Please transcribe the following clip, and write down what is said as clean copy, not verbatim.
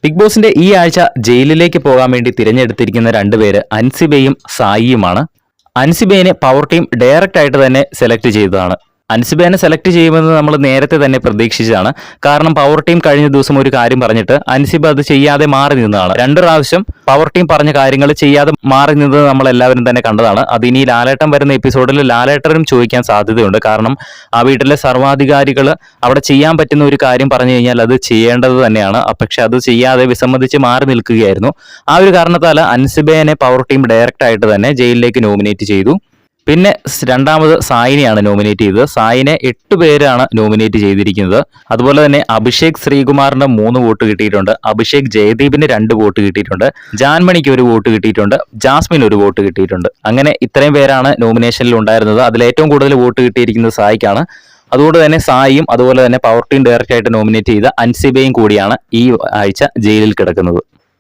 Big ബോസിന്റെ ഈ ആഴ്ച ജയിലിലേക്ക് പോകാൻ വേണ്ടി തിരഞ്ഞെടുത്തിരിക്കുന്ന രണ്ടുപേര് അൻസിബയും സായിയുമാണ്. അൻസിബേനെ പവർ ടീം ഡയറക്റ്റ് ആയിട്ട് തന്നെ സെലക്ട് ചെയ്തതാണ്. അൻസിബേനെ സെലക്ട് ചെയ്യുമെന്ന് നമ്മൾ നേരത്തെ തന്നെ പ്രതീക്ഷിച്ചതാണ്. കാരണം പവർ ടീം കഴിഞ്ഞ ദിവസം ഒരു കാര്യം പറഞ്ഞിട്ട് അൻസിബ അത് ചെയ്യാതെ മാറി നിന്നതാണ്. 2 പ്രാവശ്യം പവർ ടീം പറഞ്ഞ കാര്യങ്ങൾ ചെയ്യാതെ മാറി നിന്നത് നമ്മൾ എല്ലാവരും തന്നെ കണ്ടതാണ്. അത് ഇനി ലാലേട്ടൻ വരുന്ന എപ്പിസോഡിൽ ലാലേട്ടനും ചോദിക്കാൻ സാധ്യതയുണ്ട്. കാരണം ആ വീട്ടിലെ സർവാധികാരികൾ അവിടെ ചെയ്യാൻ പറ്റുന്ന ഒരു കാര്യം പറഞ്ഞു കഴിഞ്ഞാൽ അത് ചെയ്യേണ്ടത് തന്നെയാണ്. പക്ഷെ അത് ചെയ്യാതെ വിസമ്മതിച്ച് മാറി നിൽക്കുകയായിരുന്നു. ആ ഒരു കാരണത്താൽ അൻസിബേനെ പവർ ടീം ഡയറക്റ്റ് ആയിട്ട് തന്നെ ജയിലിലേക്ക് നോമിനേറ്റ് ചെയ്തു. പിന്നെ രണ്ടാമത് സായിനെയാണ് നോമിനേറ്റ് ചെയ്തത്. സായിനെ 8 പേരാണ് നോമിനേറ്റ് ചെയ്തിരിക്കുന്നത്. അതുപോലെ തന്നെ അഭിഷേക് ശ്രീകുമാറിന് 3 വോട്ട് കിട്ടിയിട്ടുണ്ട്. അഭിഷേക് ജയദീപിന് 2 വോട്ട് കിട്ടിയിട്ടുണ്ട്. ജാൻമണിക്ക് 1 വോട്ട് കിട്ടിയിട്ടുണ്ട്. ജാസ്മിൻ 1 വോട്ട് കിട്ടിയിട്ടുണ്ട്. അങ്ങനെ ഇത്രയും പേരാണ് നോമിനേഷനിൽ ഉണ്ടായിരുന്നത്. അതിൽ ഏറ്റവും കൂടുതൽ വോട്ട് കിട്ടിയിരിക്കുന്നത് സായിക്കാണ്. അതുകൊണ്ട് തന്നെ സായിയും അതുപോലെ തന്നെ പവർ ടീം ഡയറക്റ്റ് ആയിട്ട് നോമിനേറ്റ് ചെയ്ത അൻസിബയും കൂടിയാണ് ഈ ആഴ്ച ജയിലിൽ കിടക്കുന്നത്.